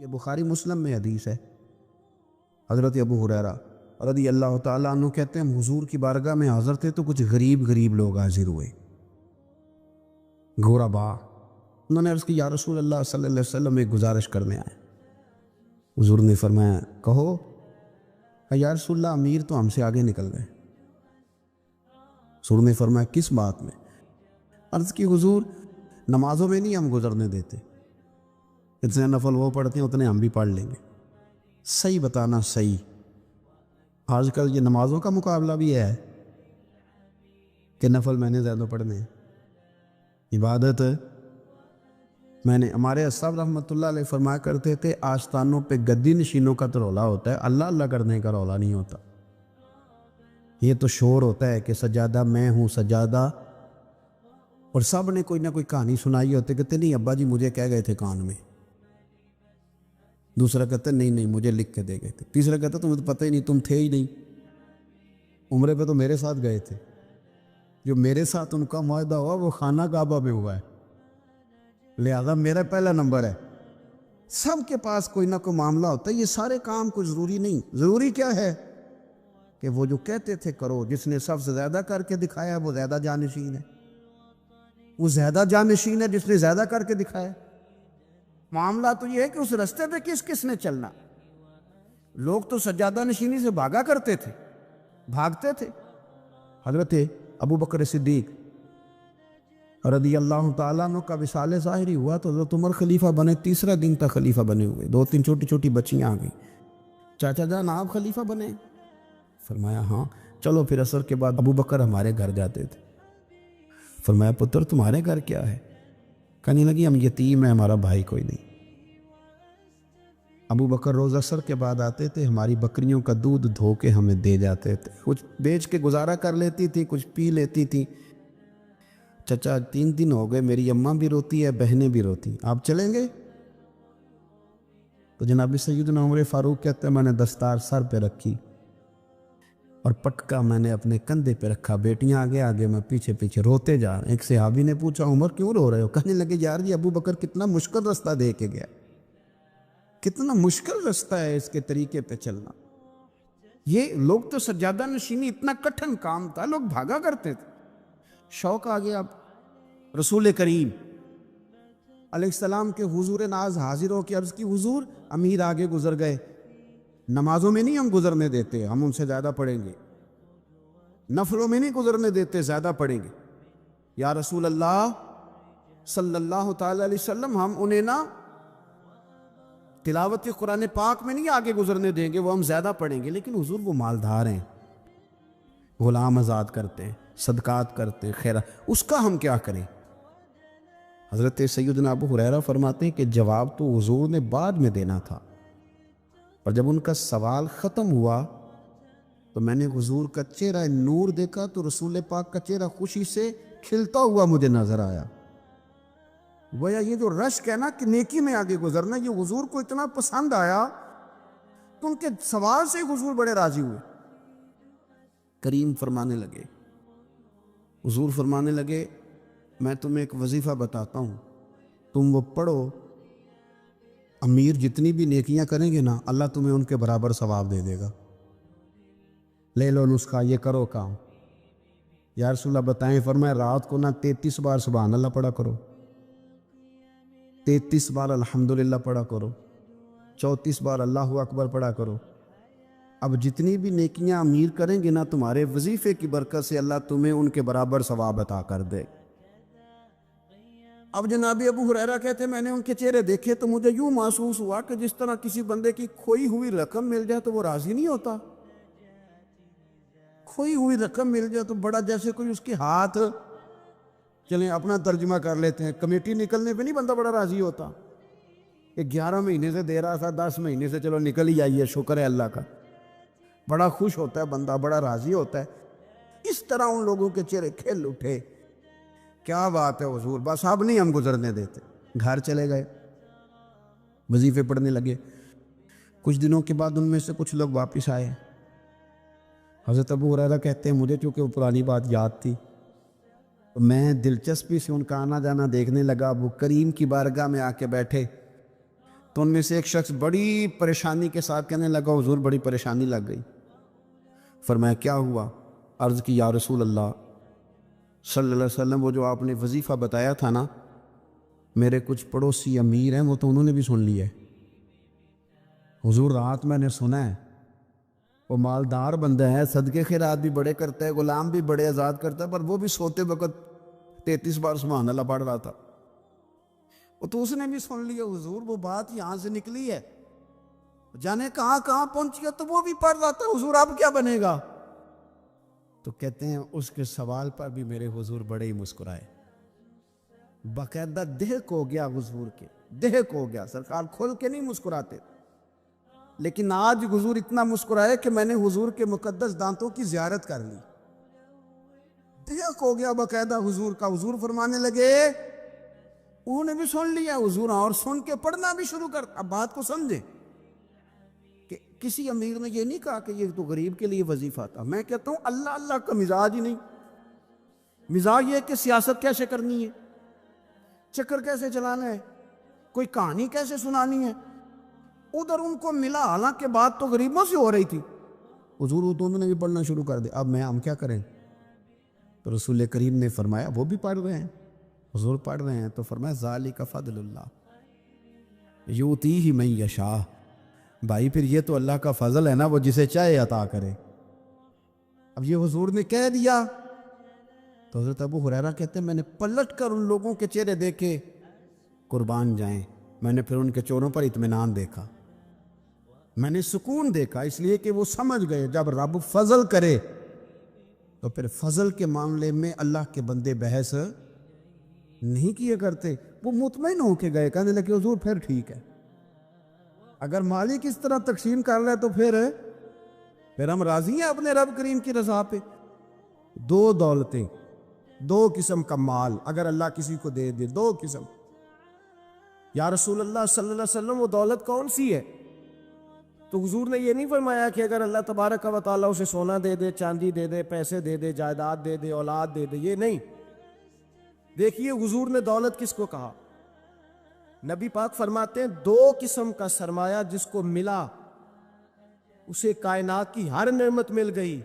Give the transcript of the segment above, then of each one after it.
یہ بخاری مسلم میں حدیث ہے۔ حضرت ابو ہریرہ رضی اللہ تعالیٰ عنہ کہتے ہیں حضور کی بارگاہ میں حاضر تھے تو کچھ غریب لوگ حاضر ہوئے، غربا۔ انہوں نے عرض کی یا رسول اللہ صلی اللہ علیہ وسلم ایک گزارش کرنے آئے۔ حضور نے فرمایا کہو۔ یا رسول اللہ امیر تو ہم سے آگے نکل گئے۔ حضور نے فرمایا کس بات میں؟ عرض کی حضور نمازوں میں نہیں ہم گزرنے دیتے، اتنے نفل وہ پڑھتے ہیں اتنے ہم بھی پڑھ لیں گے۔ صحیح بتانا صحیح، آج کل یہ نمازوں کا مقابلہ بھی ہے کہ نفل میں نے زیادہ پڑھنے ہیں۔ عبادت میں نے ہمارے صاحب رحمۃ اللہ علیہ فرمایا کرتے تھے آستانوں پہ گدی نشینوں کا تو رولا ہوتا ہے، اللہ اللہ کرنے کا رولا نہیں ہوتا۔ یہ تو شور ہوتا ہے کہ سجادہ میں ہوں سجادہ، اور سب نے کوئی نہ کوئی کہانی سنائی ہوتی، کہتے نہیں ابا جی مجھے کہہ گئے تھے کان میں، دوسرا کہتا نہیں مجھے لکھ کے دے گئے تھے، تیسرا کہتا تمہیں تو پتہ ہی نہیں، تم تھے ہی نہیں، عمرے پہ تو میرے ساتھ گئے تھے، جو میرے ساتھ ان کا معاہدہ ہوا وہ خانہ کعبہ میں ہوا ہے، لہذا میرا پہلا نمبر ہے۔ سب کے پاس کوئی نہ کوئی معاملہ ہوتا ہے، یہ سارے کام کچھ ضروری نہیں۔ ضروری کیا ہے کہ وہ جو کہتے تھے کرو، جس نے سب سے زیادہ کر کے دکھایا وہ زیادہ جانشین ہے، وہ زیادہ جانشین ہے جس نے زیادہ کر کے دکھایا۔ معاملہ تو یہ ہے کہ اس رستے پہ کس نے چلنا۔ لوگ تو سجادہ نشینی سے بھاگا کرتے تھے، بھاگتے تھے۔ حضرت ابو بکر صدیق رضی اللہ تعالیٰ عنہ کا وصال ظاہری ہوا تو حضرت عمر خلیفہ بنے، تیسرا دن تک خلیفہ بنے ہوئے، 2-3 چھوٹی بچیاں آ گئیں، چاچا جان آپ خلیفہ بنے؟ فرمایا ہاں۔ چلو پھر عصر کے بعد ابو بکر ہمارے گھر جاتے تھے۔ فرمایا پتر تمہارے گھر کیا ہے؟ کہنے لگی ہم یتیم ہیں، ہمارا بھائی کوئی نہیں۔ ابو بکر روز عصر کے بعد آتے تھے، ہماری بکریوں کا دودھ دھو کے ہمیں دے جاتے تھے، کچھ بیچ کے گزارا کر لیتی تھی، کچھ پی لیتی تھی۔ چچا 3 دن ہو گئے، میری اماں بھی روتی ہے، بہنیں بھی روتی، آپ چلیں گے؟ تو جناب سیدنا عمر فاروق کہتے ہیں میں نے دستار سر پہ رکھی اور پٹکا میں نے اپنے کندھے پہ رکھا، بیٹیاں آگے آگے میں پیچھے پیچھے، روتے جا رہے ہیں۔ ایک صحابی نے پوچھا عمر کیوں رو رہے ہو؟ کہنے لگے یار یہ ابو بکر کتنا مشکل رستہ دے کے گیا، کتنا مشکل رستہ ہے اس کے طریقے پہ چلنا۔ یہ لوگ تو سجادہ نشینی اتنا کٹھن کام تھا، لوگ بھاگا کرتے تھے۔ شوق آ گیا، اب رسول کریم علیہ السلام کے حضور ناز حاضر ہو کے عرض کی حضور امیر آگے گزر گئے، نمازوں میں نہیں ہم گزرنے دیتے، ہم ان سے زیادہ پڑھیں گے، نفلوں میں نہیں گزرنے دیتے، زیادہ پڑھیں گے۔ یا رسول اللہ صلی اللہ تعالی علیہ وسلم ہم انہیں نہ تلاوت قرآن پاک میں نہیں آگے گزرنے دیں گے، وہ ہم زیادہ پڑھیں گے، لیکن حضور وہ مالدار ہیں، غلام آزاد کرتے ہیں، صدقات کرتے ہیں، خیرات، اس کا ہم کیا کریں؟ حضرت سیدنا ابو ہریرہ فرماتے ہیں کہ جواب تو حضور نے بعد میں دینا تھا، اور جب ان کا سوال ختم ہوا تو میں نے حضور کا چہرہ نور دیکھا تو رسول پاک کا چہرہ خوشی سے کھلتا ہوا مجھے نظر آیا۔ گویا یہ جو رشک ہے نا کہ نیکی میں آگے گزرنا، یہ حضور کو اتنا پسند آیا تو ان کے سوال سے حضور بڑے راضی ہوئے۔ کریم فرمانے لگے، حضور فرمانے لگے میں تمہیں ایک وظیفہ بتاتا ہوں، تم وہ پڑھو، امیر جتنی بھی نیکیاں کریں گے نا اللہ تمہیں ان کے برابر ثواب دے دے گا۔ لے لو نسخہ، یہ کرو کام۔ یا رسول اللہ بتائیں؟ فرمایا رات کو نا 33 بار سبحان اللہ پڑھا کرو، 33 بار الحمدللہ پڑھا کرو، 34 بار اللہ اکبر پڑھا کرو۔ اب جتنی بھی نیکیاں امیر کریں گے نا تمہارے وظیفے کی برکت سے اللہ تمہیں ان کے برابر ثواب عطا کر دے۔ اب جناب ابو ہریرہ کہتے میں نے ان کے چہرے دیکھے تو مجھے یوں محسوس ہوا کہ جس طرح کسی بندے کی کھوئی ہوئی رقم مل جائے تو وہ راضی نہیں ہوتا، کھوئی ہوئی رقم مل جائے تو بڑا جیسے کوئی اس کے ہاتھ، چلیں اپنا ترجمہ کر لیتے ہیں، کمیٹی نکلنے پہ نہیں بندہ بڑا راضی ہوتا کہ 11 مہینے سے دے رہا تھا، 10 مہینے سے چلو نکل ہی آئی ہے، شکر ہے اللہ کا، بڑا خوش ہوتا ہے بندہ، بڑا راضی ہوتا ہے۔ اس طرح ان لوگوں کے چہرے کھل اٹھے، کیا بات ہے حضور، بس اب نہیں ہم گزرنے دیتے۔ گھر چلے گئے، وظیفے پڑھنے لگے۔ کچھ دنوں کے بعد ان میں سے کچھ لوگ واپس آئے۔ حضرت ابو ہریرہ کہتے ہیں مجھے چونکہ وہ پرانی بات یاد تھی تو میں دلچسپی سے ان کا آنا جانا دیکھنے لگا۔ ابو کریم کی بارگاہ میں آ کے بیٹھے تو ان میں سے ایک شخص بڑی پریشانی کے ساتھ کہنے لگا حضور بڑی پریشانی لگ گئی. فرمایا کیا ہوا؟ عرض کی یا رسول اللہ صلی اللہ علیہ وسلم وہ جو آپ نے وظیفہ بتایا تھا نا، میرے کچھ پڑوسی امیر ہیں وہ تو انہوں نے بھی سن لیا ہے. حضور رات میں نے سنا ہے وہ مالدار بندہ ہے، صدقے خیرات بھی بڑے کرتا ہے، غلام بھی بڑے آزاد کرتا ہے، پر وہ بھی سوتے وقت 33 بار سبحان اللہ پڑھ رہا تھا. وہ تو اس نے بھی سن لیا حضور وہ بات یہاں سے نکلی ہے، جانے کہاں کہاں پہنچ گیا، تو وہ بھی پڑھ رہا تھا حضور اب کیا بنے گا؟ تو کہتے ہیں اس کے سوال پر بھی میرے حضور بڑے ہی مسکرائے، باقاعدہ دہک ہو گیا حضور کے، دہک ہو گیا. سرکار کھول کے نہیں مسکراتے، لیکن آج حضور اتنا مسکرائے کہ میں نے حضور کے مقدس دانتوں کی زیارت کر لی. دہک ہو گیا باقاعدہ حضور کا. حضور فرمانے لگے انہوں نے بھی سن لیا حضور، اور سن کے پڑھنا بھی شروع کر. اب بات کو سمجھے کہ کسی امیر نے یہ نہیں کہا کہ یہ تو غریب کے لیے وظیفہ تھا. میں کہتا ہوں اللہ اللہ کا مزاج ہی نہیں. مزاج یہ کہ سیاست کیسے کرنی ہے، چکر کیسے چلانا ہے، کوئی کہانی کیسے سنانی ہے. ادھر ان کو ملا، حالانکہ بات تو غریبوں سے ہو رہی تھی. حضور وہ دونوں نے بھی پڑھنا شروع کر دیا. اب ہم کیا کریں؟ تو رسول کریم نے فرمایا وہ بھی پڑھ رہے ہیں، حضور پڑھ رہے ہیں، تو فرمایا ذالک فضل اللہ یؤتیہ من یشاء. بھائی پھر یہ تو اللہ کا فضل ہے نا، وہ جسے چاہے عطا کرے. اب یہ حضور نے کہہ دیا تو حضرت ابو ہریرہ کہتے ہیں میں نے پلٹ کر ان لوگوں کے چہرے دیکھے، قربان جائیں، میں نے پھر ان کے چہروں پر اطمینان دیکھا، میں نے سکون دیکھا، اس لیے کہ وہ سمجھ گئے جب رب فضل کرے تو پھر فضل کے معاملے میں اللہ کے بندے بحث نہیں کیا کرتے. وہ مطمئن ہو کے گئے، کہنے لگے حضور پھر ٹھیک ہے، اگر مالک اس طرح تقسیم کر رہے تو پھر ہم راضی ہیں اپنے رب کریم کی رضا پہ. دو دولتیں، دو قسم کا مال اگر اللہ کسی کو دے دے، دو قسم. یا رسول اللہ صلی اللہ علیہ وسلم وہ دولت کون سی ہے؟ تو حضور نے یہ نہیں فرمایا کہ اگر اللہ تبارک و تعالیٰ اسے سونا دے دے، چاندی دے دے، پیسے دے دے، جائیداد دے دے، اولاد دے دے، یہ نہیں. دیکھیے حضور نے دولت کس کو کہا. نبی پاک فرماتے ہیں دو قسم کا سرمایہ جس کو ملا اسے کائنات کی ہر نعمت مل گئی.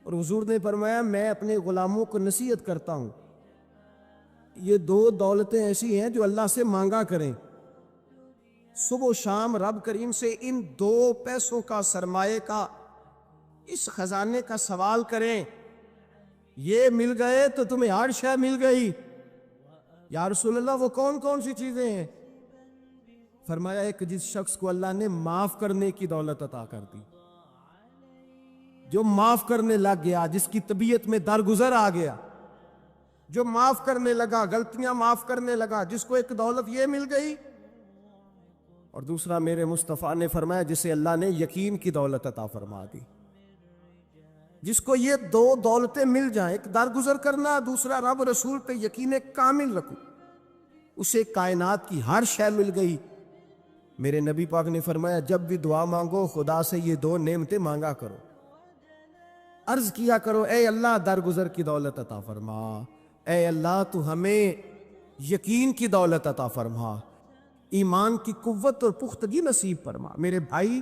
اور حضور نے فرمایا میں اپنے غلاموں کو نصیحت کرتا ہوں یہ دو دولتیں ایسی ہیں جو اللہ سے مانگا کریں. صبح و شام رب کریم سے ان دو پیسوں کا، سرمایے کا، اس خزانے کا سوال کریں. یہ مل گئے تو تمہیں ہر شے مل گئی. یا رسول اللہ وہ کون کون سی چیزیں ہیں؟ فرمایا ایک جس شخص کو اللہ نے معاف کرنے کی دولت عطا کر دی، جو معاف کرنے لگ گیا، جس کی طبیعت میں درگزر آ گیا، جو معاف کرنے لگا، غلطیاں معاف کرنے لگا، جس کو ایک دولت یہ مل گئی. اور دوسرا میرے مصطفیٰ نے فرمایا جسے اللہ نے یقین کی دولت عطا فرما دی. جس کو یہ دو دولتیں مل جائیں، ایک درگزر کرنا، دوسرا رب رسول پہ یقین کامل رکھو، اسے کائنات کی ہر شے مل گئی. میرے نبی پاک نے فرمایا جب بھی دعا مانگو خدا سے یہ دو نعمتیں مانگا کرو، عرض کیا کرو اے اللہ درگزر کی دولت عطا فرما، اے اللہ تو ہمیں یقین کی دولت عطا فرما، ایمان کی قوت اور پختگی نصیب فرما. میرے بھائی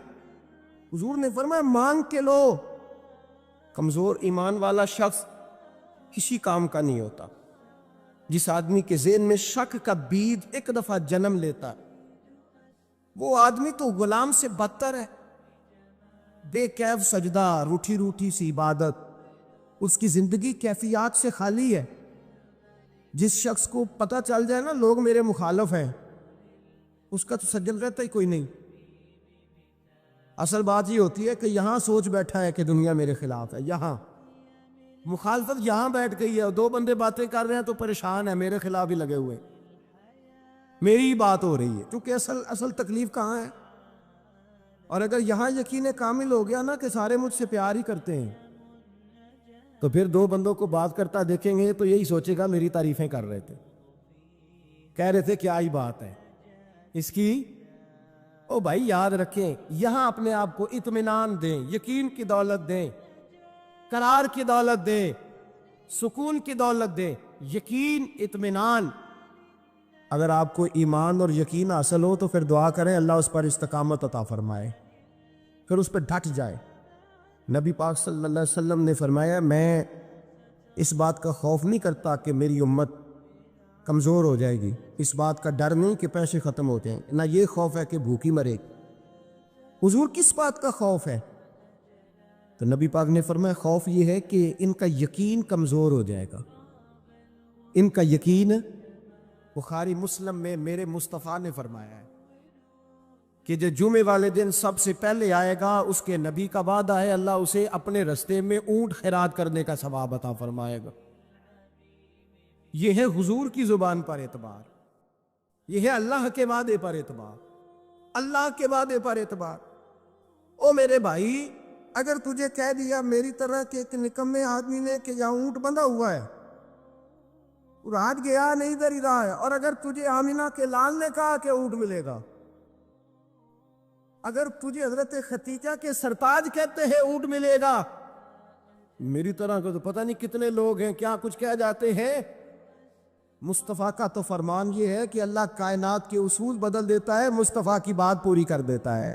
حضور نے فرمایا مانگ کے لو. کمزور ایمان والا شخص کسی کام کا نہیں ہوتا. جس آدمی کے ذہن میں شک کا بیج ایک دفعہ جنم لیتا ہے وہ آدمی تو غلام سے بدتر ہے. بے کیف سجدہ، روٹھی روٹھی سی عبادت، اس کی زندگی کیفیات سے خالی ہے. جس شخص کو پتہ چل جائے نا لوگ میرے مخالف ہیں، اس کا تو سجل رہتا ہی کوئی نہیں. اصل بات یہ ہوتی ہے کہ یہاں سوچ بیٹھا ہے کہ دنیا میرے خلاف ہے، یہاں مخالفت یہاں بیٹھ گئی ہے، دو بندے باتیں کر رہے ہیں تو پریشان ہے، میرے خلاف ہی لگے ہوئے، میری بات ہو رہی ہے. کیونکہ اصل تکلیف کہاں ہے؟ اور اگر یہاں یقین کامل ہو گیا نا کہ سارے مجھ سے پیار ہی کرتے ہیں، تو پھر دو بندوں کو بات کرتا دیکھیں گے تو یہی سوچے گا میری تعریفیں کر رہے تھے، کہہ رہے تھے کیا ہی بات ہے اس کی. او بھائی یاد رکھیں، یہاں اپنے آپ کو اطمینان دیں، یقین کی دولت دیں، قرار کی دولت دیں، سکون کی دولت دیں. یقین، اطمینان، اگر آپ کو ایمان اور یقین حاصل ہو تو پھر دعا کریں اللہ اس پر استقامت عطا فرمائے، پھر اس پہ ڈٹ جائے۔ نبی پاک صلی اللہ علیہ وسلم نے فرمایا میں اس بات کا خوف نہیں کرتا کہ میری امت کمزور ہو جائے گی، اس بات کا ڈر نہیں کہ پیسے ختم ہوتے ہیں، نہ یہ خوف ہے کہ بھوکی مرے گی۔ حضور کس بات کا خوف ہے؟ تو نبی پاک نے فرمایا خوف یہ ہے کہ ان کا یقین کمزور ہو جائے گا، ان کا یقین۔ بخاری مسلم میں میرے مصطفیٰ نے فرمایا ہے کہ جو جمعے والے دن سب سے پہلے آئے گا اس کے نبی کا وعدہ ہے اللہ اسے اپنے رستے میں اونٹ خیرات کرنے کا ثواب عطا فرمائے گا۔ یہ ہے حضور کی زبان پر اعتبار، یہ ہے اللہ کے وعدے پر اعتبار، اللہ کے وعدے پر اعتبار۔ او میرے بھائی، اگر تجھے کہہ دیا میری طرح کے ایک نکمے آدمی نے کہ یہاں اونٹ بندھا ہوا ہے، رات گیا نہیں ادھر ہی رہا ہے، اور اگر تجھے آمینہ کے لال نے کہا کہ اونٹ ملے گا، اگر تجھے حضرت ختیجہ کے سرتاج کہتے ہیں اونٹ ملے گا، میری طرح کو تو پتہ نہیں کتنے لوگ ہیں کیا کچھ کہہ جاتے ہیں۔ مصطفیٰ کا تو فرمان یہ ہے کہ اللہ کائنات کے اصول بدل دیتا ہے، مصطفیٰ کی بات پوری کر دیتا ہے۔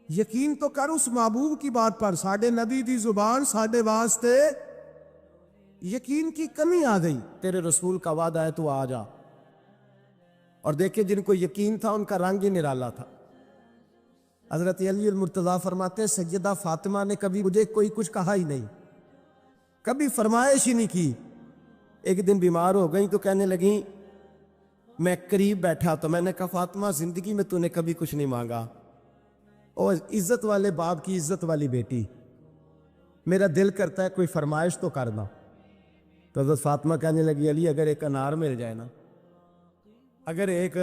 یقین تو کر اس محبوب کی بات پر، ساڈے نبی دی زبان ساڈے واسطے یقین کی کمی آ گئی، تیرے رسول کا وعدہ ہے تو آ جا۔ اور دیکھیں جن کو یقین تھا ان کا رنگ ہی نرالا تھا۔ حضرت علی المرتضیٰ فرماتے ہیں سیدہ فاطمہ نے کبھی مجھے کوئی کچھ کہا ہی نہیں، کبھی فرمائش ہی نہیں کی۔ ایک دن بیمار ہو گئی تو کہنے لگیں، میں قریب بیٹھا تو میں نے کہا فاطمہ زندگی میں تو نے کبھی کچھ نہیں مانگا، اور عزت والے باپ کی عزت والی بیٹی، میرا دل کرتا ہے کوئی فرمائش تو کرنا۔ تو حضرت فاطمہ کہنے لگی علی اگر ایک انار مل جائے نا، اگر ایک،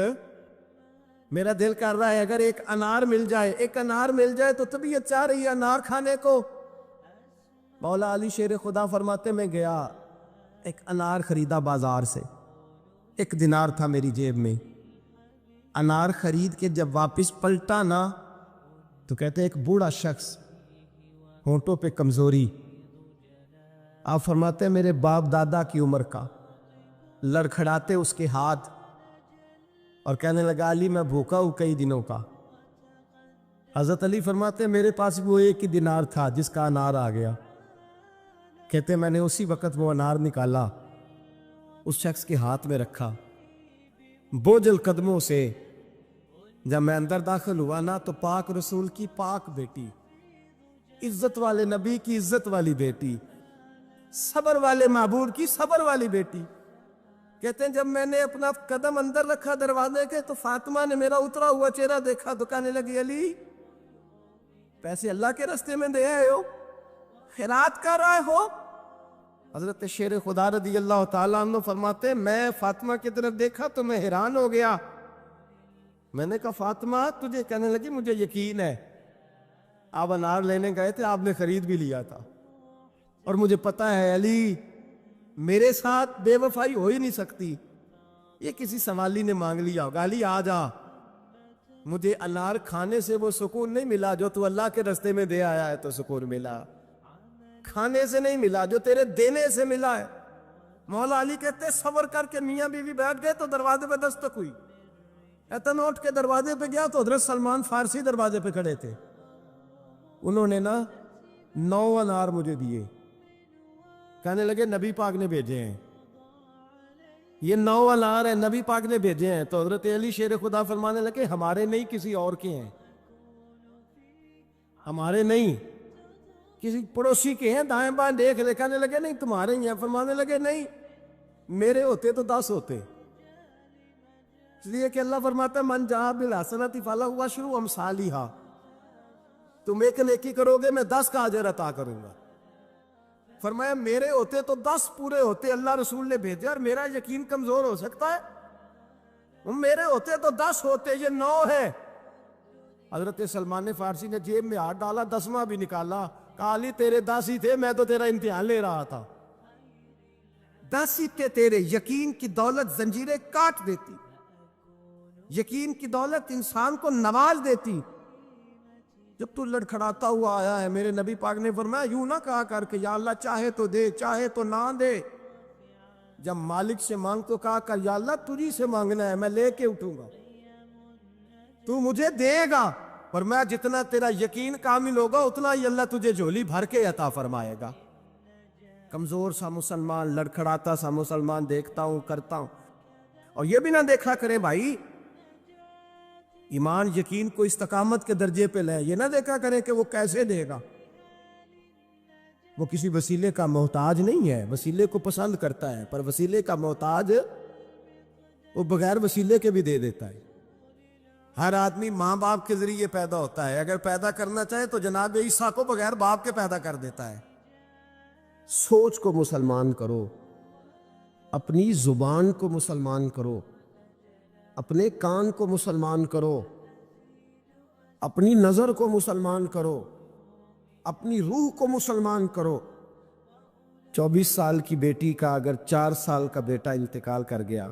میرا دل کر رہا ہے اگر ایک انار مل جائے، ایک انار مل جائے تو طبیعت چاہ رہی ہے انار کھانے کو۔ مولا علی شیر خدا فرماتے میں گیا ایک انار خریدا بازار سے، 1 دینار تھا میری جیب میں، انار خرید کے جب واپس پلٹا نا تو کہتے ایک بوڑھا شخص، ہونٹوں پہ کمزوری، آپ فرماتے ہیں میرے باپ دادا کی عمر کا، لڑکھڑاتے اس کے ہاتھ اور کہنے لگا علی میں بھوکا ہوں کئی دنوں کا۔ حضرت علی فرماتے ہیں میرے پاس وہ 1 ہی دینار تھا جس کا انار آ گیا، کہتے میں نے اسی وقت وہ انار نکالا، اس شخص کے ہاتھ میں رکھا، بوجھل قدموں سے جب میں اندر داخل ہوا نا تو پاک رسول کی پاک بیٹی، عزت والے نبی کی عزت والی بیٹی، صبر والے معبود کی صبر والی بیٹی، کہتے ہیں جب میں نے اپنا قدم اندر رکھا دروازے کے تو فاطمہ نے میرا اترا ہوا چہرہ دیکھا تو کہنے لگی علی پیسے اللہ کے راستے میں دے آئے ہو، خیرات کر رہے ہو؟ حضرت شیر خدا رضی اللہ تعالیٰ عنہ فرماتے ہیں میں فاطمہ کی طرف دیکھا تو میں حیران ہو گیا، میں نے کہا فاطمہ تجھے؟ کہنے لگی مجھے یقین ہے آپ انار لینے گئے تھے، آپ نے خرید بھی لیا تھا، اور مجھے پتا ہے علی میرے ساتھ بے وفائی ہو ہی نہیں سکتی، یہ کسی سوالی نے مانگ لیا ہوگا، علی آ جا، مجھے انار کھانے سے وہ سکون نہیں ملا جو تو اللہ کے راستے میں دے آیا ہے تو سکون ملا، کھانے سے نہیں ملا جو تیرے دینے سے ملا ہے۔ مولا علی کہتے صبر کر کے میاں بیوی بیٹھ گئے تو دروازے پہ دستک ہوئی، کہتا میں اٹھ کے دروازے پہ گیا تو حضرت سلمان فارسی دروازے پہ کھڑے تھے، انہوں نے نا 9 انار مجھے دیے، کہنے لگے نبی پاک نے بھیجے ہیں، یہ 9 انار ہیں نبی پاک نے بھیجے ہیں۔ تو حضرت علی شیر خدا فرمانے لگے ہمارے نہیں کسی اور کے ہیں، ہمارے نہیں کسی پڑوسی کے ہیں، دائیں بائیں دیکھ لے، کہنے لگے نہیں تمہارے ہی ہیں، فرمانے لگے نہیں میرے ہوتے تو 10 ہوتے، اس لیے کہ اللہ فرماتا ہے من جاء بالحسنۃ فلہ عشر امثالھا، تم ایک نیکی کرو گے میں 10 کا اجر عطا کروں گا۔ فرمایا میرے ہوتے تو 10 پورے ہوتے، اللہ رسول نے بھیجا، اور میرا یقین کمزور ہو سکتا ہے؟ میرے ہوتے تو 10 ہوتے، یہ 9 ہے۔ حضرت سلمان فارسی نے جیب میں ہاتھ ڈالا، 10واں بھی نکالا، کہا علی تیرے 10 ہی تھے، میں تو تیرا امتحان لے رہا تھا، 10 ہی تھے تیرے۔ یقین کی دولت زنجیریں کاٹ دیتی، یقین کی دولت انسان کو نواز دیتی۔ جب تو لڑکھڑاتا ہوا آیا ہے، میرے نبی پاک نے فرمایا یوں نہ کہا کر کے یا اللہ چاہے تو دے چاہے تو نہ دے، جب مالک سے مانگ تو کہا کہ یا اللہ تجھی سے مانگنا ہے، میں لے کے اٹھوں گا، تو مجھے دے گا، پر میں جتنا تیرا یقین کامل ہوگا اتنا ہی اللہ تجھے جھولی بھر کے عطا فرمائے گا۔ کمزور سا مسلمان، لڑکھڑاتا سا مسلمان دیکھتا ہوں، کرتا ہوں، اور یہ بھی نہ دیکھا کریں بھائی، ایمان یقین کو استقامت کے درجے پہ لے، یہ نہ دیکھا کریں کہ وہ کیسے دے گا، وہ کسی وسیلے کا محتاج نہیں ہے، وسیلے کو پسند کرتا ہے، پر وسیلے کا محتاج وہ بغیر وسیلے کے بھی دے دیتا ہے۔ ہر آدمی ماں باپ کے ذریعے پیدا ہوتا ہے، اگر پیدا کرنا چاہے تو جناب عیسیٰ کو بغیر باپ کے پیدا کر دیتا ہے۔ سوچ کو مسلمان کرو، اپنی زبان کو مسلمان کرو، اپنے کان کو مسلمان کرو، اپنی نظر کو مسلمان کرو، اپنی روح کو مسلمان کرو۔ 24 سال کی بیٹی کا اگر 4 سال کا بیٹا انتقال کر گیا،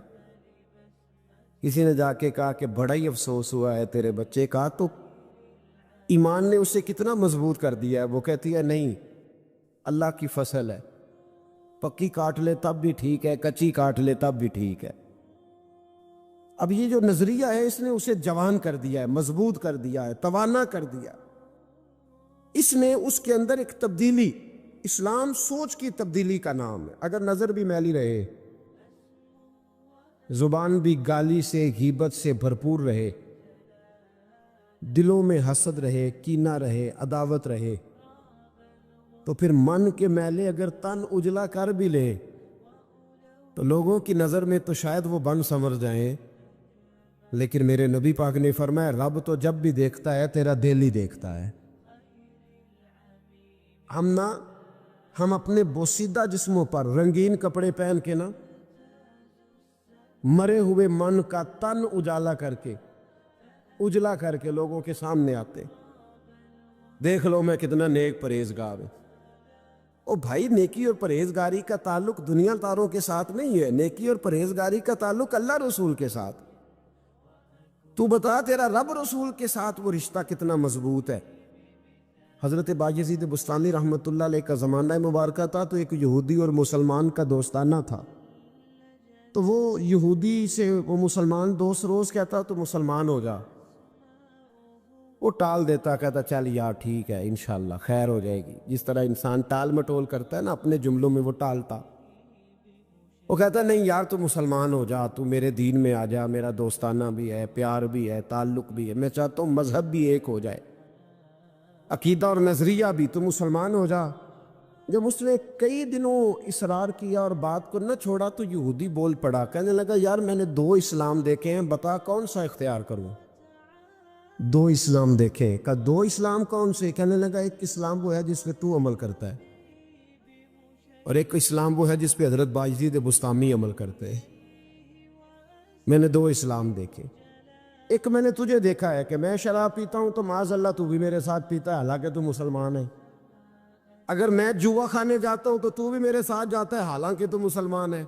کسی نے جا کے کہا کہ بڑا ہی افسوس ہوا ہے تیرے بچے کا، تو ایمان نے اسے کتنا مضبوط کر دیا ہے، وہ کہتی ہے نہیں، اللہ کی فصل ہے، پکی کاٹ لے تب بھی ٹھیک ہے، کچی کاٹ لے تب بھی ٹھیک ہے۔ اب یہ جو نظریہ ہے اس نے اسے جوان کر دیا ہے، مضبوط کر دیا ہے، توانا کر دیا، اس نے اس کے اندر ایک تبدیلی، اسلام سوچ کی تبدیلی کا نام ہے۔ اگر نظر بھی میلی رہے، زبان بھی گالی سے غیبت سے بھرپور رہے، دلوں میں حسد رہے، کینہ رہے، عداوت رہے، تو پھر من کے میلے اگر تن اجلا کر بھی لے تو لوگوں کی نظر میں تو شاید وہ بن سمر جائیں، لیکن میرے نبی پاک نے فرمایا رب تو جب بھی دیکھتا ہے تیرا دل ہی دیکھتا ہے۔ ہم اپنے بوسیدہ جسموں پر رنگین کپڑے پہن کے مرے ہوئے من کا تن اجلا کر کے لوگوں کے سامنے آتے، دیکھ لو میں کتنا نیک پرہیزگار ہوں۔ او بھائی، نیکی اور پرہیزگاری کا تعلق دنیا داروں کے ساتھ نہیں ہے، نیکی اور پرہیزگاری کا تعلق اللہ رسول کے ساتھ۔ تو بتا تیرا رب رسول کے ساتھ وہ رشتہ کتنا مضبوط ہے۔ حضرت بایزید بستانی رحمۃ اللہ علیہ کا زمانہ مبارکہ تھا، تو ایک یہودی اور مسلمان کا دوستانہ تھا، تو وہ یہودی سے وہ مسلمان دوست روز کہتا تو مسلمان ہو جا، وہ ٹال دیتا، کہتا چل یار ٹھیک ہے انشاءاللہ خیر ہو جائے گی، جس طرح انسان ٹال مٹول کرتا ہے نا اپنے جملوں میں، وہ ٹالتا، وہ کہتا نہیں یار تو مسلمان ہو جا، تو میرے دین میں آ جا، میرا دوستانہ بھی ہے، پیار بھی ہے، تعلق بھی ہے، میں چاہتا ہوں مذہب بھی ایک ہو جائے، عقیدہ اور نظریہ بھی، تو مسلمان ہو جا۔ جب اس نے کئی دنوں اصرار کیا اور بات کو نہ چھوڑا تو یہودی بول پڑا، کہنے لگا یار میں نے 2 اسلام دیکھے ہیں، بتا کون سا اختیار کروں۔ 2 اسلام دیکھے، کہا 2 اسلام کون سے؟ کہنے لگا ایک اسلام وہ ہے جس پہ تو عمل کرتا ہے، اور ایک اسلام وہ ہے جس پہ حضرت بایزید بستامی عمل کرتے ہیں۔ میں نے 2 اسلام دیکھے، ایک میں نے تجھے دیکھا ہے کہ میں شراب پیتا ہوں تو معاذ اللہ تو بھی میرے ساتھ پیتا ہے، حالانکہ تو مسلمان ہے۔ اگر میں جوا کھانے جاتا ہوں تو بھی میرے ساتھ جاتا ہے، حالانکہ تو مسلمان ہے۔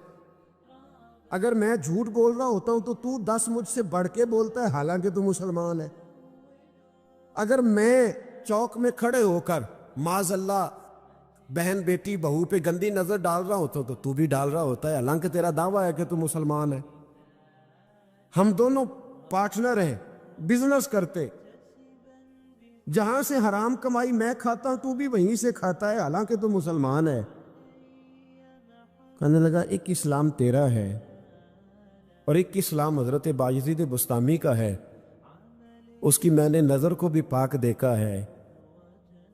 اگر میں جھوٹ بول رہا ہوتا ہوں تو 10 مجھ سے بڑھ کے بولتا ہے، حالانکہ تو مسلمان ہے۔ اگر میں چوک میں کھڑے ہو کر معاذ اللہ بہن بیٹی بہو پہ گندی نظر ڈال رہا ہوتا ہوں تو بھی ڈال رہا ہوتا ہے، حالانکہ تیرا دعویٰ ہے کہ تو مسلمان ہے۔ ہم دونوں پارٹنر ہیں، بزنس کرتے، جہاں سے حرام کمائی میں کھاتا ہوں تو بھی وہیں سے کھاتا ہے، حالانکہ تو مسلمان ہے۔ کہنے لگا ایک اسلام تیرا ہے اور ایک اسلام حضرت بایزید بستامی کا ہے، اس کی میں نے نظر کو بھی پاک دیکھا ہے،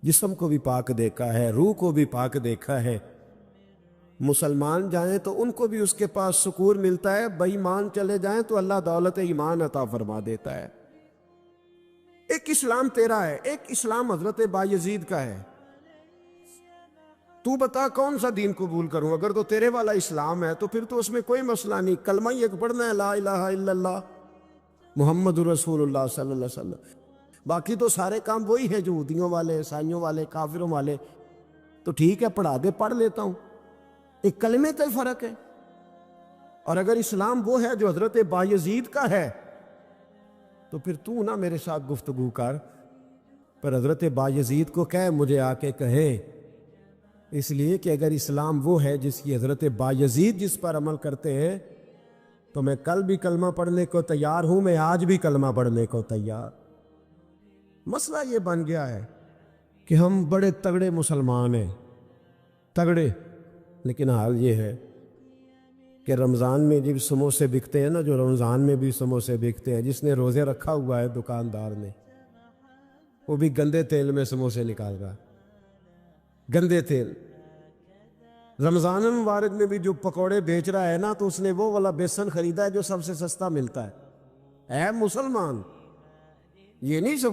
جسم کو بھی پاک دیکھا ہے، روح کو بھی پاک دیکھا ہے۔ مسلمان جائیں تو ان کو بھی اس کے پاس سکون ملتا ہے، بے ایمان چلے جائیں تو اللہ دولت ایمان عطا فرما دیتا ہے۔ ایک اسلام تیرا ہے، ایک اسلام حضرت بایزید کا ہے، تو بتا کون سا دین قبول کروں؟ اگر تو تیرے والا اسلام ہے تو پھر تو اس میں کوئی مسئلہ نہیں، کلمہ ہی ایک پڑھنا ہے، لا الہ الا اللہ محمد رسول اللہ صلی اللہ علیہ وسلم، باقی تو سارے کام وہی ہیں جو یہودیوں والے، عیسائیوں والے، کافروں والے۔ تو ٹھیک ہے پڑھا دے، پڑھ لیتا ہوں، ایک کلمے کا فرق ہے۔ اور اگر اسلام وہ ہے جو حضرت بایزید کا ہے تو پھر تو نہ میرے ساتھ گفتگو کر، پر حضرت بایزید کو کہے مجھے آ کے کہے اس لیے کہ اگر اسلام وہ ہے جس کی حضرت بایزید جس پر عمل کرتے ہیں تو میں کل بھی کلمہ پڑھنے کو تیار ہوں، میں آج بھی کلمہ پڑھنے کو تیار۔ مسئلہ یہ بن گیا ہے کہ ہم بڑے تگڑے مسلمان ہیں، تگڑے، لیکن حال یہ ہے کہ رمضان میں جو سموسے بکتے ہیں نا، جو رمضان میں بھی سموسے بکتے ہیں، جس نے روزے رکھا ہوا ہے دکاندار نے، وہ بھی گندے تیل میں سموسے نکال رہا ہے، گندے تیل۔ رمضان المبارک میں بھی جو پکوڑے بیچ رہا ہے نا، تو اس نے وہ والا بیسن خریدا ہے جو سب سے سستا ملتا ہے۔ اے مسلمان، یہ نہیں سب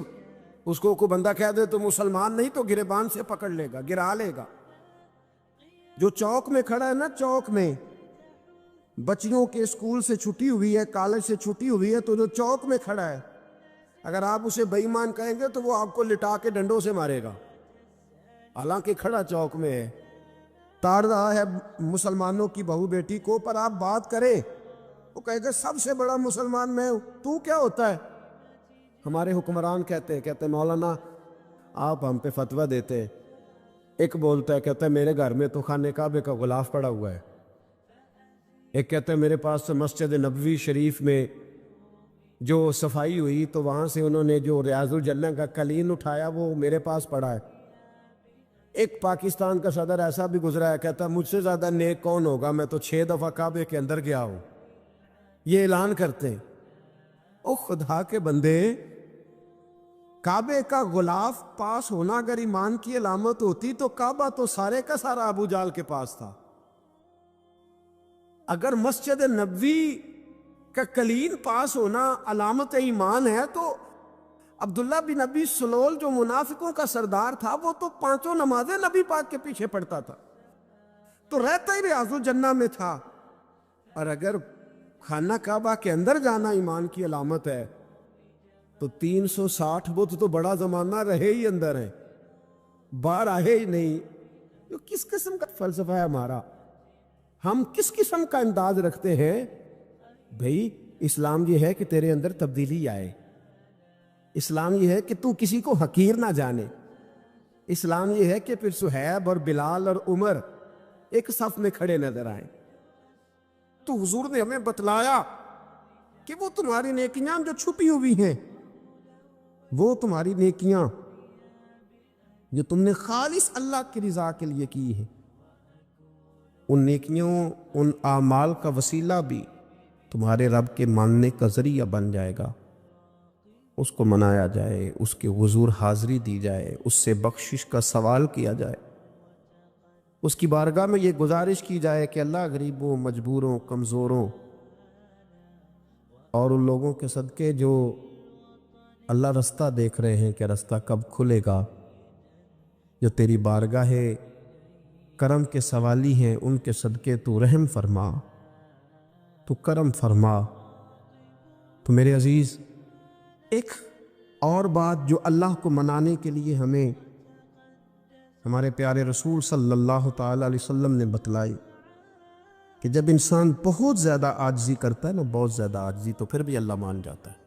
اس کو کوئی بندہ کہہ دے تو مسلمان نہیں تو گریبان سے پکڑ لے گا، گرا لے گا۔ جو چوک میں کھڑا ہے نا، چوک میں بچیوں کے اسکول سے چھٹی ہوئی ہے، کالج سے چھٹی ہوئی ہے، تو جو چوک میں کھڑا ہے، اگر آپ اسے بے ایمان کہیں گے تو وہ آپ کو لٹا کے ڈنڈوں سے مارے گا، حالانکہ کھڑا چوک میں ہے، تاڑ رہا ہے مسلمانوں کی بہو بیٹی کو، پر آپ بات کریں وہ کہے گا سب سے بڑا مسلمان میں ہوں، تو کیا ہوتا ہے؟ ہمارے حکمران کہتے ہیں مولانا آپ ہم پہ فتویٰ دیتے ہیں۔ ایک بولتا ہے، کہتا ہے میرے گھر میں تو خانہ کعبے کا غلاف پڑا ہوا ہے۔ ایک کہتا ہے میرے پاس مسجد نبوی شریف میں جو صفائی ہوئی تو وہاں سے انہوں نے جو ریاض الجنہ کا قلین اٹھایا وہ میرے پاس پڑا ہے۔ ایک پاکستان کا صدر ایسا بھی گزرا ہے، کہتا ہے مجھ سے زیادہ نیک کون ہوگا، میں تو 6 دفعہ کعبے کے اندر گیا ہوں۔ یہ اعلان کرتے ہیں۔ او خدا کے بندے، کعبے کا غلاف پاس ہونا اگر ایمان کی علامت ہوتی تو کعبہ تو سارے کا سارا ابو جال کے پاس تھا۔ اگر مسجد نبوی کا قلین پاس ہونا علامت ایمان ہے تو عبداللہ بن ابی سلول جو منافقوں کا سردار تھا وہ تو 5 نمازیں نبی پاک کے پیچھے پڑھتا تھا، تو رہتا ہی ریاض الجنہ میں تھا۔ اور اگر خانہ کعبہ کے اندر جانا ایمان کی علامت ہے تو 360 بت تو بڑا زمانہ رہے ہی اندر ہیں، باہر آئے ہی نہیں۔ یہ کس قسم کا فلسفہ ہے ہمارا؟ ہم کس قسم کا انداز رکھتے ہیں؟ بھئی اسلام یہ ہے کہ تیرے اندر تبدیلی آئے، اسلام یہ ہے کہ تو کسی کو حقیر نہ جانے، اسلام یہ ہے کہ پھر صہیب اور بلال اور عمر ایک صف میں کھڑے نظر آئیں۔ تو حضور نے ہمیں بتلایا کہ وہ تمہاری نیکیاں جو چھپی ہوئی ہیں، وہ تمہاری نیکیاں جو تم نے خالص اللہ کی رضا کے لیے کی ہے، ان نیکیوں، ان اعمال کا وسیلہ بھی تمہارے رب کے ماننے کا ذریعہ بن جائے گا۔ اس کو منایا جائے، اس کے حضور حاضری دی جائے، اس سے بخشش کا سوال کیا جائے، اس کی بارگاہ میں یہ گزارش کی جائے کہ اللہ غریبوں، مجبوروں، کمزوروں اور ان لوگوں کے صدقے جو اللہ رستہ دیکھ رہے ہیں کہ رستہ کب کھلے گا، جو تیری بارگاہ کرم کے سوالی ہیں، ان کے صدقے تو رحم فرما، تو کرم فرما۔ تو میرے عزیز، ایک اور بات جو اللہ کو منانے کے لیے ہمیں ہمارے پیارے رسول صلی اللہ تعالی علیہ وسلم نے بتلائی کہ جب انسان بہت زیادہ عاجزی کرتا ہے نا، بہت زیادہ عاجزی، تو پھر بھی اللہ مان جاتا ہے۔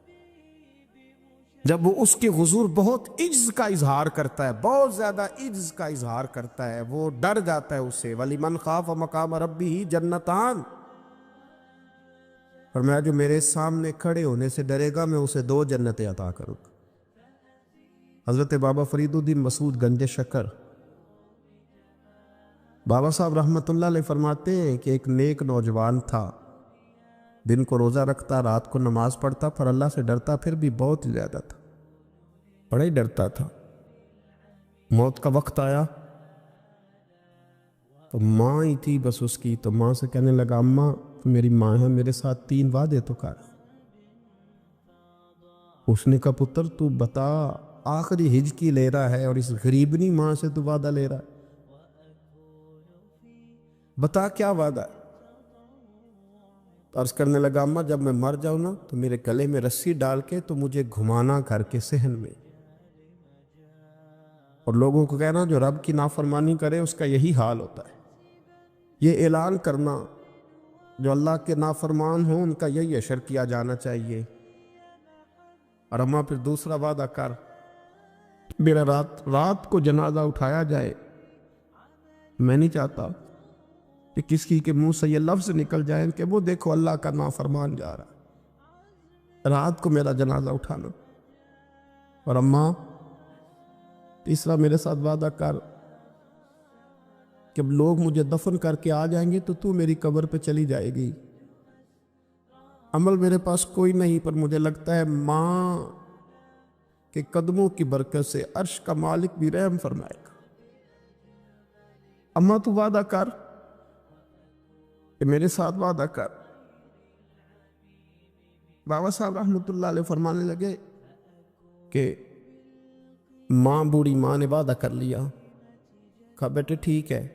جب وہ اس کے حضور بہت عجز کا اظہار کرتا ہے، بہت زیادہ عجز کا اظہار کرتا ہے، وہ ڈر جاتا ہے اس سے۔ وَلِمَنْ خَافَ مَقَامَ رَبِّهِ جَنَّتَانِ، اور میں جو میرے سامنے کھڑے ہونے سے ڈرے گا میں اسے 2 جنتیں عطا کروں گا۔ حضرت بابا فرید الدین مسعود گنج شکر بابا صاحب رحمۃ اللہ علیہ فرماتے ہیں کہ ایک نیک نوجوان تھا، دن کو روزہ رکھتا، رات کو نماز پڑھتا، پر اللہ سے ڈرتا پھر بھی بہت زیادہ تھا، بڑا ہی ڈرتا تھا۔ موت کا وقت آیا تو ماں ہی تھی بس اس کی، تو ماں سے کہنے لگا اماں میری ماں ہے، میرے ساتھ 3 وعدے تو کر۔ اس نے کہا پتر تو بتا، آخری ہجکی لے رہا ہے اور اس غریبنی ماں سے تو وعدہ لے رہا ہے، بتا کیا وعدہ ہے؟ عرض کرنے لگا اماں جب میں مر جاؤں نا تو میرے گلے میں رسی ڈال کے تو مجھے گھمانا گھر کے صحن میں، اور لوگوں کو کہنا جو رب کی نافرمانی کرے اس کا یہی حال ہوتا ہے۔ یہ اعلان کرنا جو اللہ کے نافرمان ہوں ان کا یہی اشر کیا جانا چاہیے۔ اور اماں پھر دوسرا وعدہ کر، میرا رات کو جنازہ اٹھایا جائے میں نہیں چاہتا کہ کسی کے منہ سے یہ لفظ نکل جائیں کہ وہ دیکھو اللہ کا نافرمان جا رہا، رات کو میرا جنازہ اٹھانا۔ اور اماں تیسرا میرے ساتھ وعدہ کر کہ لوگ مجھے دفن کر کے آ جائیں گے تو میری قبر پہ چلی جائے گی۔ عمل میرے پاس کوئی نہیں، پر مجھے لگتا ہے ماں کے قدموں کی برکت سے عرش کا مالک بھی رحم فرمائے گا۔ اماں تو وعدہ کر کہ میرے ساتھ وعدہ کر۔ بابا صاحب رحمۃ اللہ علیہ فرمانے لگے کہ ماں، بوڑھی ماں نے وعدہ کر لیا۔ کہا بیٹے ٹھیک ہے،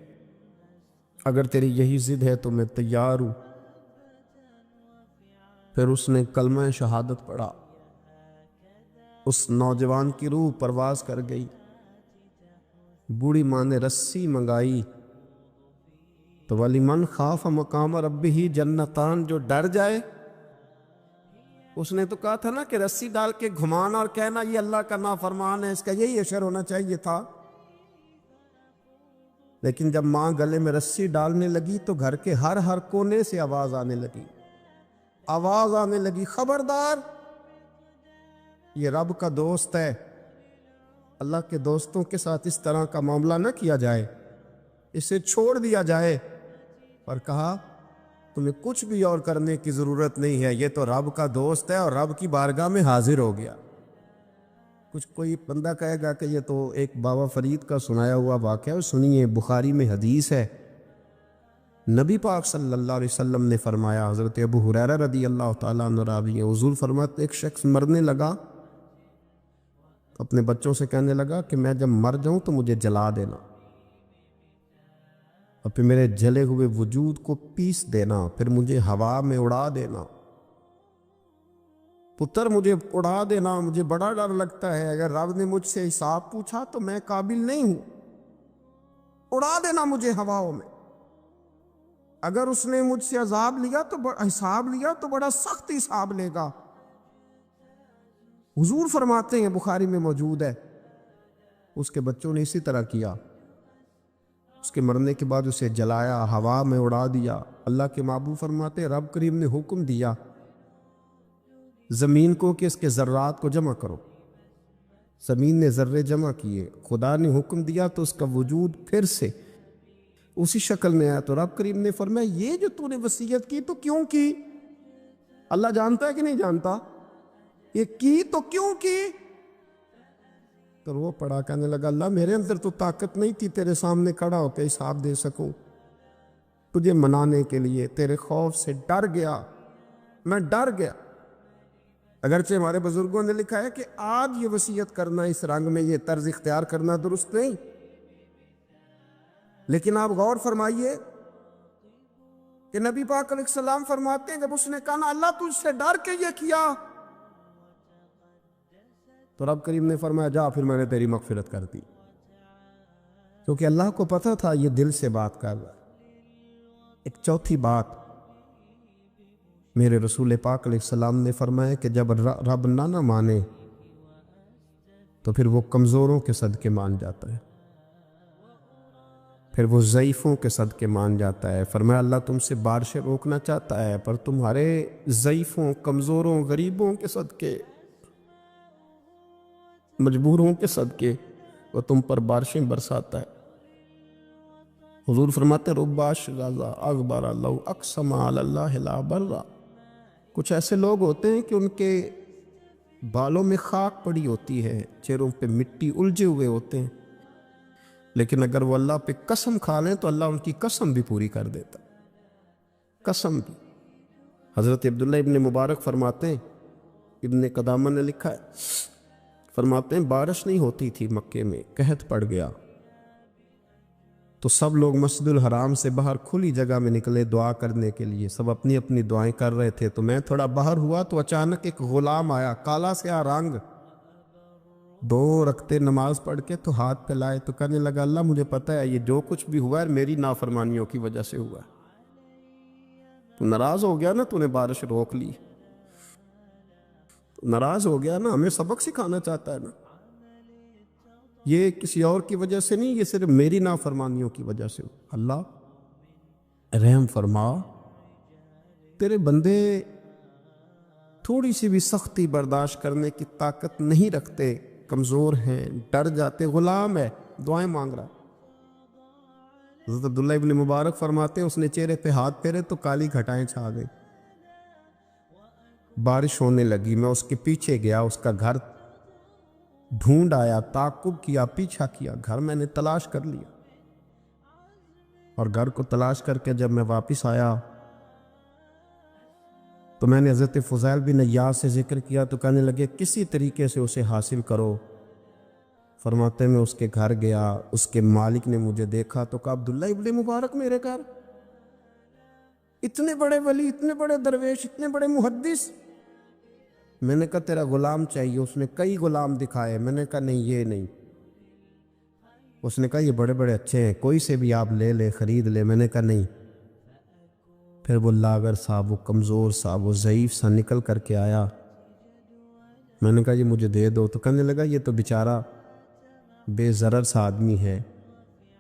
اگر تیری یہی ضد ہے تو میں تیار ہوں۔ پھر اس نے کلمہ شہادت پڑھا، اس نوجوان کی روح پرواز کر گئی۔ بوڑھی ماں نے رسی منگائی تو وَلِمَنْ خَافَ مَقَامَ رَبِّهِ جنتان، جو ڈر جائے، اس نے تو کہا تھا نا کہ رسی ڈال کے گھمانا اور کہنا یہ اللہ کا نافرمان ہے، اس کا یہی اشر ہونا چاہیے تھا۔ لیکن جب ماں گلے میں رسی ڈالنے لگی تو گھر کے ہر کونے سے آواز آنے لگی، خبردار، یہ رب کا دوست ہے، اللہ کے دوستوں کے ساتھ اس طرح کا معاملہ نہ کیا جائے، اسے چھوڑ دیا جائے۔ اور کہا تمہیں کچھ بھی اور کرنے کی ضرورت نہیں ہے، یہ تو رب کا دوست ہے اور رب کی بارگاہ میں حاضر ہو گیا۔ کچھ کوئی بندہ کہے گا کہ یہ تو ایک بابا فرید کا سنایا ہوا واقعہ ہے، سنیے، بخاری میں حدیث ہے، نبی پاک صلی اللہ علیہ وسلم نے فرمایا، حضرت ابو ہریرہ رضی اللہ تعالیٰ عنہ راوی ہیں، حضور فرماتے ایک شخص مرنے لگا، اپنے بچوں سے کہنے لگا کہ میں جب مر جاؤں تو مجھے جلا دینا، اور پھر میرے جلے ہوئے وجود کو پیس دینا، پھر مجھے ہوا میں اڑا دینا، پتر مجھے اڑا دینا، مجھے بڑا ڈر لگتا ہے، اگر رب نے مجھ سے حساب پوچھا تو میں قابل نہیں ہوں، اڑا دینا مجھے ہواؤں میں، اگر اس نے مجھ سے عذاب لیا تو حساب لیا تو بڑا سخت حساب لے گا۔ حضور فرماتے ہیں، بخاری میں موجود ہے، اس کے بچوں نے اسی طرح کیا، اس کے مرنے کے بعد اسے جلایا، ہوا میں اڑا دیا۔ اللہ کے محبوب فرماتے ہیں رب کریم نے حکم دیا زمین کو کہ اس کے ذرات کو جمع کرو، زمین نے ذرے جمع کیے، خدا نے حکم دیا تو اس کا وجود پھر سے اسی شکل میں آیا، تو رب کریم نے فرمایا یہ جو تو نے وصیت کی تو کیوں کی؟ اللہ جانتا ہے کہ نہیں جانتا؟ یہ کی تو کیوں کی؟ تو وہ پڑا، کہنے لگا اللہ میرے اندر تو طاقت نہیں تھی تیرے سامنے کھڑا ہو کے حساب دے سکوں، تجھے منانے کے لیے تیرے خوف سے ڈر گیا، میں ڈر گیا۔ اگرچہ ہمارے بزرگوں نے لکھا ہے کہ آج یہ وصیت کرنا، اس رنگ میں یہ طرز اختیار کرنا درست نہیں، لیکن آپ غور فرمائیے کہ نبی پاک علیہ السلام فرماتے ہیں جب اس نے کہا نا اللہ تجھ سے ڈر کے یہ کیا، تو رب کریم نے فرمایا جا پھر میں نے تیری مغفرت کر دی، کیونکہ اللہ کو پتہ تھا یہ دل سے بات کر رہا ہے۔ ایک چوتھی بات میرے رسول پاک علیہ السلام نے فرمایا کہ جب رب نہ مانے تو پھر وہ کمزوروں کے صدقے مان جاتا ہے، پھر وہ ضعیفوں کے صدقے مان جاتا ہے۔ فرمایا اللہ تم سے بارشیں روکنا چاہتا ہے، پر تمہارے ضعیفوں، کمزوروں، غریبوں کے صدقے، مجبوروں کے صدقے وہ تم پر بارشیں برساتا ہے۔ حضور فرماتے ہیں رب اشغاظ اغبر لو اقسم علی اللہ لا برا، کچھ ایسے لوگ ہوتے ہیں کہ ان کے بالوں میں خاک پڑی ہوتی ہے، چہروں پہ مٹی الجھے ہوئے ہوتے ہیں، لیکن اگر وہ اللہ پہ قسم کھا لیں تو اللہ ان کی قسم بھی پوری کر دیتا، قسم بھی۔ حضرت عبداللہ ابن مبارک فرماتے ہیں، ابن قدامہ نے لکھا ہے، فرماتے ہیں بارش نہیں ہوتی تھی مکے میں، قحط پڑ گیا تو سب لوگ مسجد الحرام سے باہر کھلی جگہ میں نکلے دعا کرنے کے لیے، سب اپنی اپنی دعائیں کر رہے تھے، تو میں تھوڑا باہر ہوا تو اچانک ایک غلام آیا، کالا سیاہ رنگ، 2 رکعتیں نماز پڑھ کے تو ہاتھ پھیلائے، تو کہنے لگا اللہ مجھے پتہ ہے یہ جو کچھ بھی ہوا ہے میری نافرمانیوں کی وجہ سے ہوا ہے، تو ناراض ہو گیا نا، تو نے بارش روک لی، ناراض ہو گیا نا، ہمیں سبق سکھانا چاہتا ہے نا۔ یہ کسی اور کی وجہ سے نہیں، یہ صرف میری نافرمانیوں کی وجہ سے۔ اللہ رحم فرما، تیرے بندے تھوڑی سی بھی سختی برداشت کرنے کی طاقت نہیں رکھتے، کمزور ہیں، ڈر جاتے، غلام ہے، دعائیں مانگ رہا ہے۔ حضرت عبداللہ ابن مبارک فرماتے ہیں اس نے چہرے پہ ہاتھ پھیرے تو کالی گھٹائیں چھا گئی، بارش ہونے لگی۔ میں اس کے پیچھے گیا، اس کا گھر ڈھونڈ آیا، تعقب کیا، پیچھا کیا، گھر میں نے تلاش کر لیا، اور گھر کو تلاش کر کے جب میں واپس آیا تو میں نے حضرت فضیل بن عیاض سے ذکر کیا تو کہنے لگے کسی طریقے سے اسے حاصل کرو۔ فرماتے میں اس کے گھر گیا، اس کے مالک نے مجھے دیکھا تو کہا عبداللہ ابن مبارک میرے گھر، اتنے بڑے ولی، اتنے بڑے درویش، اتنے بڑے محدث۔ میں نے کہا تیرا غلام چاہیے۔ اس نے کئی غلام دکھائے، میں نے کہا نہیں یہ نہیں۔ اس نے کہا یہ بڑے بڑے اچھے ہیں، کوئی سے بھی آپ لے لے، خرید لے۔ میں نے کہا نہیں۔ پھر وہ لاغر صاحب، وہ کمزور صاحب، وہ ضعیف سا نکل کر کے آیا۔ میں نے کہا یہ مجھے دے دو، تو کہنے لگا یہ تو بیچارہ بے ضرر سا آدمی ہے،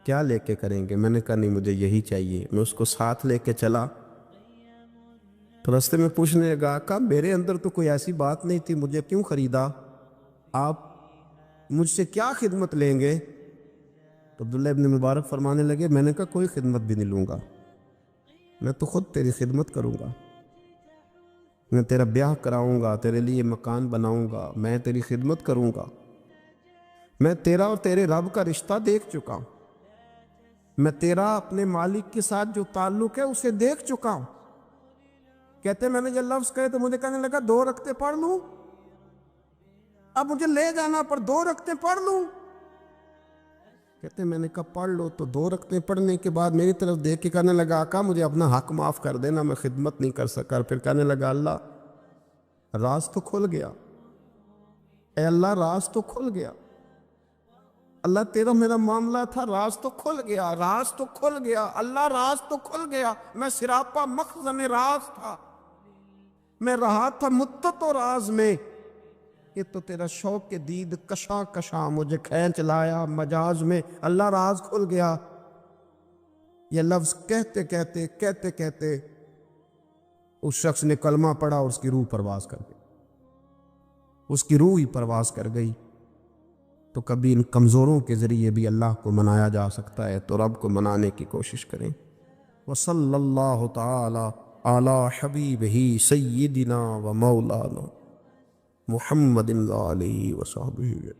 کیا لے کے کریں گے؟ میں نے کہا نہیں مجھے یہی چاہیے۔ میں اس کو ساتھ لے کے چلا تو راستے میں پوچھنے لگا کہ میرے اندر تو کوئی ایسی بات نہیں تھی، مجھے کیوں خریدا؟ آپ مجھ سے کیا خدمت لیں گے؟ تو عبداللہ ابن مبارک فرمانے لگے میں نے کہا کوئی خدمت بھی نہیں لوں گا، میں تو خود تیری خدمت کروں گا، میں تیرا بیاہ کراؤں گا، تیرے لیے مکان بناؤں گا، میں تیری خدمت کروں گا۔ میں تیرا اور تیرے رب کا رشتہ دیکھ چکا ہوں، میں تیرا اپنے مالک کے ساتھ جو تعلق ہے اسے دیکھ چکا ہوں۔ کہتے میں نے جب لفظ کہے تو مجھے کہنے لگا 2 رکعتیں پڑھ لوں، اب مجھے لے جانا پر 2 رکعتیں پڑھ لوں۔ کہتے میں نے کہا پڑھ لو۔ تو 2 رکعتیں پڑھنے کے بعد میری طرف دیکھ کے کہنے لگا آقا مجھے اپنا حق معاف کر دینا، میں خدمت نہیں کر سکا۔ پھر کہنے لگا اللہ راز تو کھل گیا، اے اللہ راز تو کھل گیا، اللہ تیرا میرا معاملہ تھا، راز تو کھل گیا، راز تو کھل گیا، اللہ راز تو کھل گیا۔ میں سراپا مخزن راز تھا، میں رہا تھا مدت و راز میں، یہ تو تیرا شوق کے دید کشاں کشاں مجھے کھینچ لایا مجاز میں، اللہ راز کھل گیا۔ یہ لفظ کہتے کہتے کہتے کہتے اس شخص نے کلمہ پڑھا اور اس کی روح پرواز کر گئی، اس کی روح ہی پرواز کر گئی۔ تو کبھی ان کمزوروں کے ذریعے بھی اللہ کو منایا جا سکتا ہے، تو رب کو منانے کی کوشش کریں۔ وصلی اللہ تعالی علی حبیبہ سیدنا و مولانا محمد علیہ وصحبہ۔